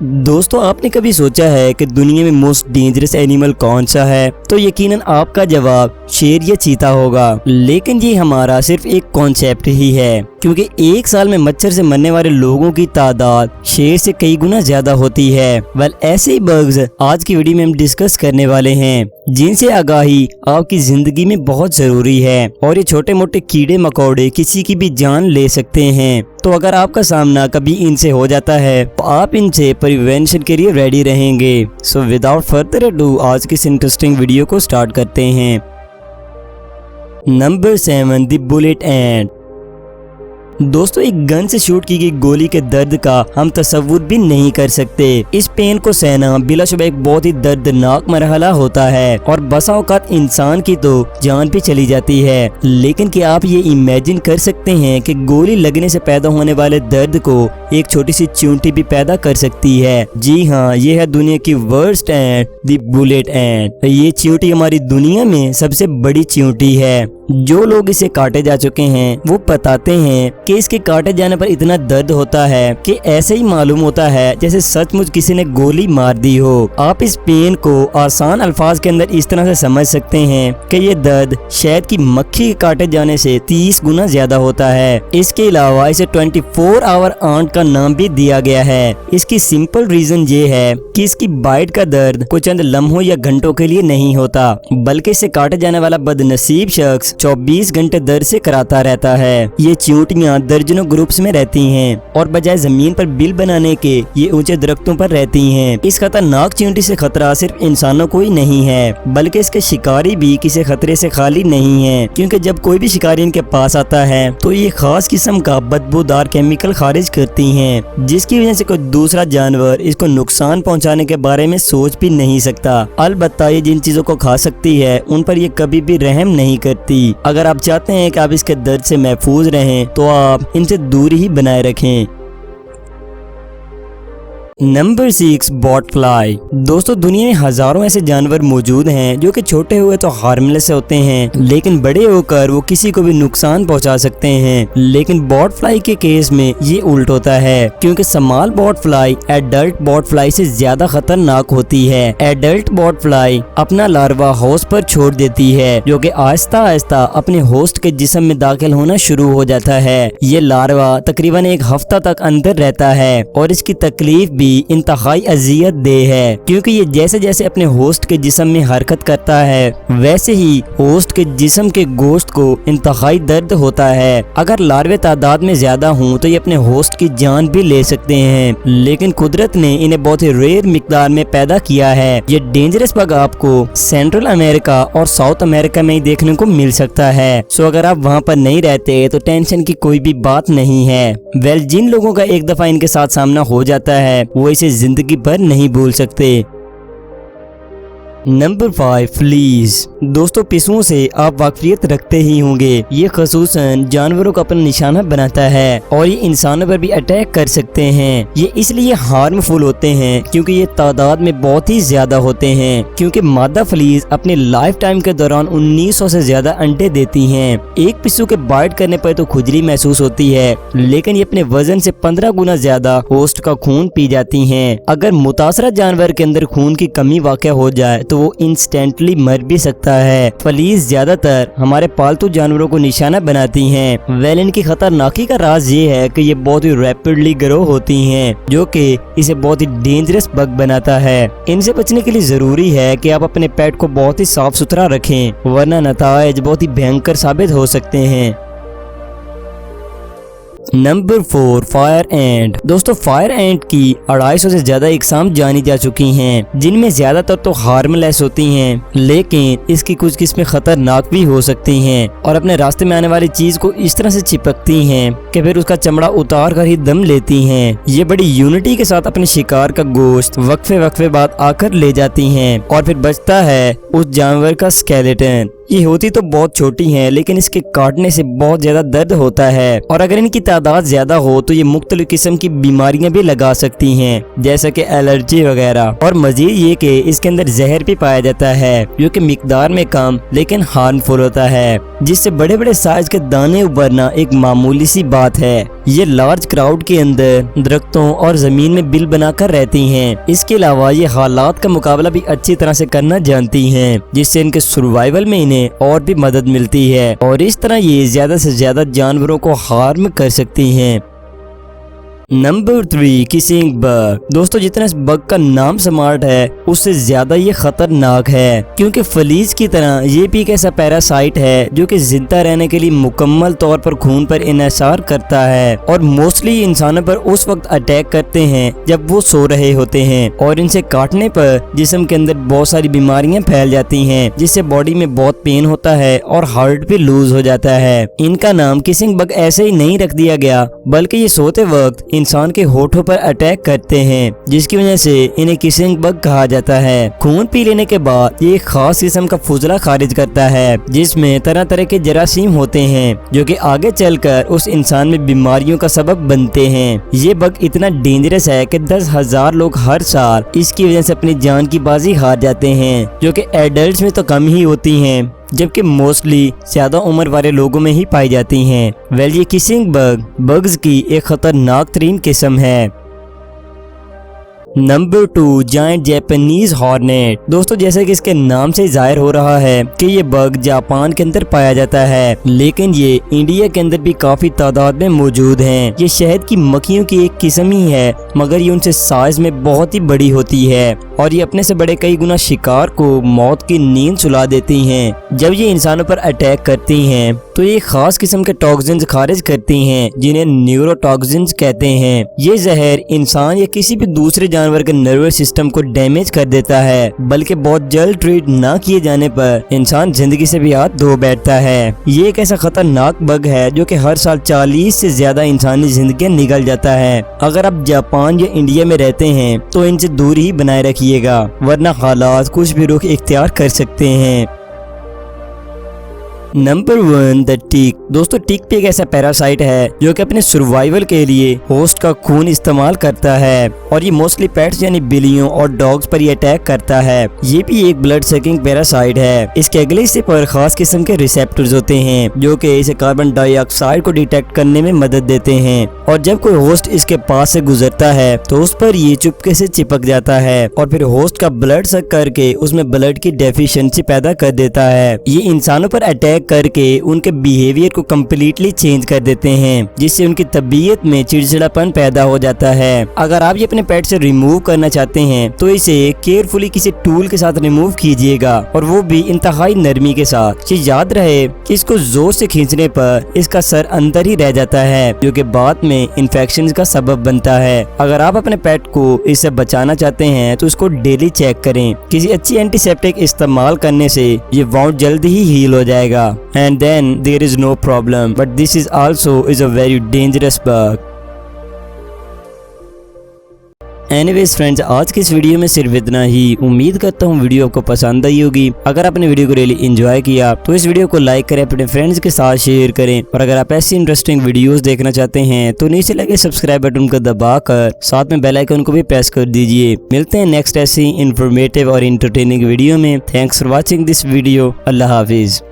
दोस्तों, आपने कभी सोचा है कि दुनिया में मोस्ट डेंजरस एनिमल कौन सा है? तो यकीनन आपका जवाब शेर या चीता होगा। लेकिन ये हमारा सिर्फ एक कॉन्सेप्ट ही है, क्योंकि एक साल में मच्छर से मरने वाले लोगों की तादाद शेर से कई गुना ज्यादा होती है। ऐसे ही बग्स आज की वीडियो में हम डिस्कस करने वाले हैं, जिनसे आगाही आपकी जिंदगी में बहुत जरूरी है। और ये छोटे मोटे कीड़े मकोड़े किसी की भी जान ले सकते हैं। तो अगर आपका सामना कभी इनसे हो जाता है तो आप इनसे प्रिवेंशन के लिए रेडी रहेंगे। सो विदाउट फर्दर अडू आज की इस इंटरेस्टिंग वीडियो को स्टार्ट करते हैं। नंबर 7, द बुलेट एंट। दोस्तों, एक गन से शूट की गई गोली के दर्द का हम तसव्वुर भी नहीं कर सकते। इस पेन को सहना बिलाशुबह एक बहुत ही दर्दनाक मरहला होता है और बसा औकात इंसान की तो जान भी चली जाती है। लेकिन क्या आप ये इमेजिन कर सकते हैं कि गोली लगने से पैदा होने वाले दर्द को एक छोटी सी चींटी भी पैदा कर सकती है? जी हाँ, ये है दुनिया की वर्स्ट एंट, द बुलेट एंट। ये चींटी हमारी दुनिया में सबसे बड़ी चींटी है। जो लोग इसे काटे जा चुके हैं वो बताते हैं कि इसके काटे जाने पर इतना दर्द होता है कि ऐसे ही मालूम होता है जैसे सचमुच किसी ने गोली मार दी हो। आप इस पेन को आसान अल्फाज के अंदर इस तरह से समझ सकते हैं कि ये दर्द शहद की मक्खी के काटे जाने से 30 गुना ज्यादा होता है। इसके अलावा इसे 24 आवर आंट का नाम भी दिया गया है। इसकी सिंपल रीजन ये है कि इसकी बाइट का दर्द कुछ चंद लम्हों या घंटों के लिए नहीं होता, बल्कि इसे काटे जाने वाला बदनसीब शख्स 24 घंटे दर्द से कराता रहता है। ये चींटियां दर्जनों ग्रुप्स में रहती हैं और बजाय जमीन पर बिल बनाने के ये ऊंचे दरख्तों पर रहती हैं। इस खतरनाक चींटी से खतरा सिर्फ इंसानों को ही नहीं है, बल्कि इसके शिकारी भी किसी खतरे से खाली नहीं है, क्योंकि जब कोई भी शिकारी इनके पास आता है तो ये खास किस्म का बदबूदार केमिकल खारिज करती हैं, जिसकी वजह से कोई दूसरा जानवर इसको नुकसान पहुंचाने के बारे में सोच भी नहीं सकता। अलबत्ता ये जिन चीजों को खा सकती है उन पर ये कभी भी रहम नहीं करती। अगर आप चाहते हैं कि आप इसके दर्द से महफूज रहें तो आप इनसे दूरी ही बनाए रखें। Number 6, bot fly. दोस्तों, दुनिया में हजारों ऐसे जानवर मौजूद हैं जो कि छोटे हुए तो हार्मलेस होते हैं, लेकिन बड़े होकर वो किसी को भी नुकसान पहुंचा सकते हैं। लेकिन बॉट फ्लाई के केस में ये उल्ट होता है, क्योंकि small bot fly adult bot fly से ज्यादा खतरनाक होती है। एडल्ट बॉट फ्लाई अपना लार्वा होस्ट पर छोड़ देती है, जो कि आहिस्ता आहिस्ता अपने होस्ट के जिस्म में दाखिल होना शुरू हो जाता है। ये लार्वा तकरीबन एक हफ्ता तक अंदर रहता है और इसकी तकलीफ भी इंतहाई अजियत दे है, क्योंकि ये जैसे जैसे अपने होस्ट के जिस्म में हरकत करता है वैसे ही होस्ट के जिस्म के गोश्त को इंतहाई दर्द होता है। अगर लार्वे तादाद में ज्यादा हों तो ये अपने होस्ट की जान भी ले सकते हैं, लेकिन कुदरत ने इन्हें बहुत ही रेयर मिकदार में पैदा किया है। ये डेंजरस बग आपको सेंट्रल अमेरिका और साउथ अमेरिका में ही देखने को मिल सकता है। सो अगर आप वहाँ पर नहीं रहते तो टेंशन की कोई भी बात नहीं है। जिन लोगों का एक दफा इनके साथ सामना हो जाता है वो इसे जिंदगी भर नहीं भूल सकते। Number 5, fleas. दोस्तों, पिस्सुओं से आप वाकफियत रखते ही होंगे। ये खसूसन जानवरों को अपना निशाना बनाता है और ये इंसानों पर भी अटैक कर सकते हैं। ये इसलिए हार्मफुल होते हैं क्योंकि ये तादाद में बहुत ही ज्यादा होते हैं, क्योंकि मादा फ्लीज अपने लाइफ टाइम के दौरान 1900 से ज्यादा अंडे देती हैं। एक पिस्सू के बाइट करने पर तो खुजली महसूस होती है, लेकिन ये अपने वजन से 15 गुना ज्यादा होस्ट का खून पी जाती हैं। अगर मुतासरा जानवर के अंदर खून की कमी वाक़या हो जाए तो वो इंस्टेंटली मर भी सकता है। फ्लीज ज्यादातर हमारे पालतू जानवरों को निशाना बनाती हैं। इनकी खतरनाकी का राज ये है कि ये बहुत ही रैपिडली ग्रो होती हैं, जो कि इसे बहुत ही डेंजरस बग बनाता है। इनसे बचने के लिए जरूरी है कि आप अपने पेट को बहुत ही साफ सुथरा रखें, वरना नताइज बहुत ही भयंकर साबित हो सकते हैं। नंबर 4, फायर एंट। दोस्तों, फायर एंट की 250 से ज्यादा इकसाम जानी जा चुकी हैं, जिनमें ज्यादातर तो हार्मलेस होती हैं, लेकिन इसकी कुछ किस्में खतरनाक भी हो सकती हैं और अपने रास्ते में आने वाली चीज को इस तरह से चिपकती हैं कि फिर उसका चमड़ा उतार कर ही दम लेती हैं। ये बड़ी यूनिटी के साथ अपने शिकार का गोश्त वक्फे बाद आकर ले जाती हैं और फिर बचता है उस जानवर का स्केलेटन। ये होती तो बहुत छोटी हैं, लेकिन इसके काटने से बहुत ज्यादा दर्द होता है और अगर इनकी तादाद ज्यादा हो तो ये मुख्तलिफ किस्म की बीमारियां भी लगा सकती हैं, जैसे कि एलर्जी वगैरह। और मजीद ये कि इसके अंदर जहर भी पाया जाता है, जो कि मिकदार में कम लेकिन हार्मफुल होता है, जिससे बड़े बड़े साइज के दाने उभरना एक मामूली सी बात है। ये लार्ज क्राउड के अंदर दरख्तों और जमीन में बिल बनाकर रहती हैं। इसके अलावा ये हालात का मुकाबला भी अच्छी तरह से करना जानती हैं, जिससे इनके सर्वाइवल में इन्हें और भी मदद मिलती है और इस तरह ये ज्यादा से ज्यादा जानवरों को हार्म कर सकती हैं। Number 3 kissing bug. दोस्तों जितना इस बग का नाम स्मार्ट है उससे ज्यादा ये खतरनाक है, क्योंकि फलीज की तरह ये भी एक ऐसा पैरासाइट है जो कि जिंदा रहने के लिए मुकम्मल तौर पर खून पर इन्हिसार करता है और मोस्टली इंसानों पर उस वक्त अटैक करते हैं जब वो सो रहे होते हैं और इनसे काटने पर जिस्म के अंदर बहुत सारी बीमारियां फैल जाती हैं, जिससे बॉडी में बहुत पेन होता है और हार्ट भी लूज हो जाता है। इनका नाम किसिंग बग ऐसे ही नहीं रख दिया गया, बल्कि ये सोते वक्त इंसान के होठों पर अटैक करते हैं, जिसकी वजह से इन्हें किसिंग बग कहा जाता है। खून पी लेने के बाद ये एक खास किस्म का फुजला खारिज करता है, जिसमें तरह तरह के जरासीम होते हैं जो कि आगे चलकर उस इंसान में बीमारियों का सबब बनते हैं। ये बग इतना डेंजरस है कि 10,000 लोग हर साल इसकी वजह से अपनी जान की बाजी हार जाते हैं, जो कि एडल्ट्स में तो कम ही होती हैं, जबकि मोस्टली ज्यादा उम्र वाले लोगों में ही पाई जाती हैं। ये किसिंग बग बग्स की एक खतरनाक तरीन किस्म है। Number 2 giant Japanese hornet. दोस्तों जैसे कि इसके नाम से जाहिर हो रहा है कि ये बग जापान के अंदर पाया जाता है, लेकिन ये इंडिया के अंदर भी काफी तादाद में मौजूद हैं। ये शहद की मक्खियों की एक किस्म ही है, मगर ये उनसे साइज में बहुत ही बड़ी होती है और ये अपने से बड़े कई गुना शिकार को मौत की नींद सुला देती हैं। जब ये इंसानों पर अटैक करती हैं तो ये खास किस्म के टॉक्सिन्स खारिज करती हैं, जिन्हें न्यूरोटॉक्सिन्स कहते हैं। ये जहर इंसान या किसी भी दूसरे जानवर के नर्वस सिस्टम को डैमेज कर देता है, बल्कि बहुत जल्द ट्रीट ना किए जाने पर इंसान जिंदगी से भी हाथ धो बैठता है। ये एक ऐसा खतरनाक बग है जो कि हर साल 40 से ज्यादा इंसानी जिंदगी निगल जाता है। अगर आप जापान या इंडिया में रहते हैं तो इनसे दूरी ही बनाए रखिएगा, वरना हालात कुछ भी रुख इख्तियार कर सकते हैं। नंबर 1 द टिक। दोस्तों टिक भी एक ऐसा पैरासाइट है जो कि अपने सर्वाइवल के लिए होस्ट का खून इस्तेमाल करता है और ये मोस्टली पेट्स यानी बिल्लियों और डॉग्स पर ये अटैक करता है। ये भी एक ब्लड सकिंग पैरासाइट है। इसके अगले हिस्से पर खास किस्म के रिसेप्टर्स होते हैं जो कि इसे कार्बन डाइऑक्साइड को डिटेक्ट करने में मदद देते हैं और जब कोई होस्ट इसके पास से गुजरता है तो उस पर ये चुपके से चिपक जाता है और फिर होस्ट का ब्लड सक करके उसमें ब्लड की डेफिशिएंसी पैदा कर देता है। ये इंसानों पर अटैक करके उनके बिहेवियर को कम्प्लीटली चेंज कर देते हैं, जिससे उनकी तबीयत में चिड़चिड़ापन पैदा हो जाता है। अगर आप ये अपने पेट से रिमूव करना चाहते हैं तो इसे केयरफुली किसी टूल के साथ रिमूव कीजिएगा और वो भी इंतहाई नरमी के साथ। ये याद रहे कि इसको जोर से खींचने पर इसका सर अंदर ही रह जाता है, जो कि बाद में इन्फेक्शन का सबब बनता है। अगर आप अपने पेट को इससे बचाना चाहते हैं तो इसको डेली चेक करें। किसी अच्छी एंटीसेप्टिक इस्तेमाल करने से ये वाउंड जल्दी ही हील हो जाएगा and then there is no problem, but this is also a very dangerous bug. Anyways friends, आज की इस वीडियो में सिर्फ इतना ही। उम्मीद करता हूँ वीडियो आपको पसंद आई होगी। अगर आपने वीडियो को रियली एंजॉय किया तो इस वीडियो को लाइक करें, अपने फ्रेंड्स के साथ शेयर करें और अगर आप ऐसी इंटरेस्टिंग वीडियोस देखना चाहते हैं तो नीचे लगे सब्सक्राइब बटन को दबाकर साथ में बेल आइकन को भी प्रेस कर दीजिए। मिलते हैं नेक्स्ट ऐसी इंफॉर्मेटिव और इंटरटेनिंग वीडियो में। Thanks for watching this video. Allah Hafiz.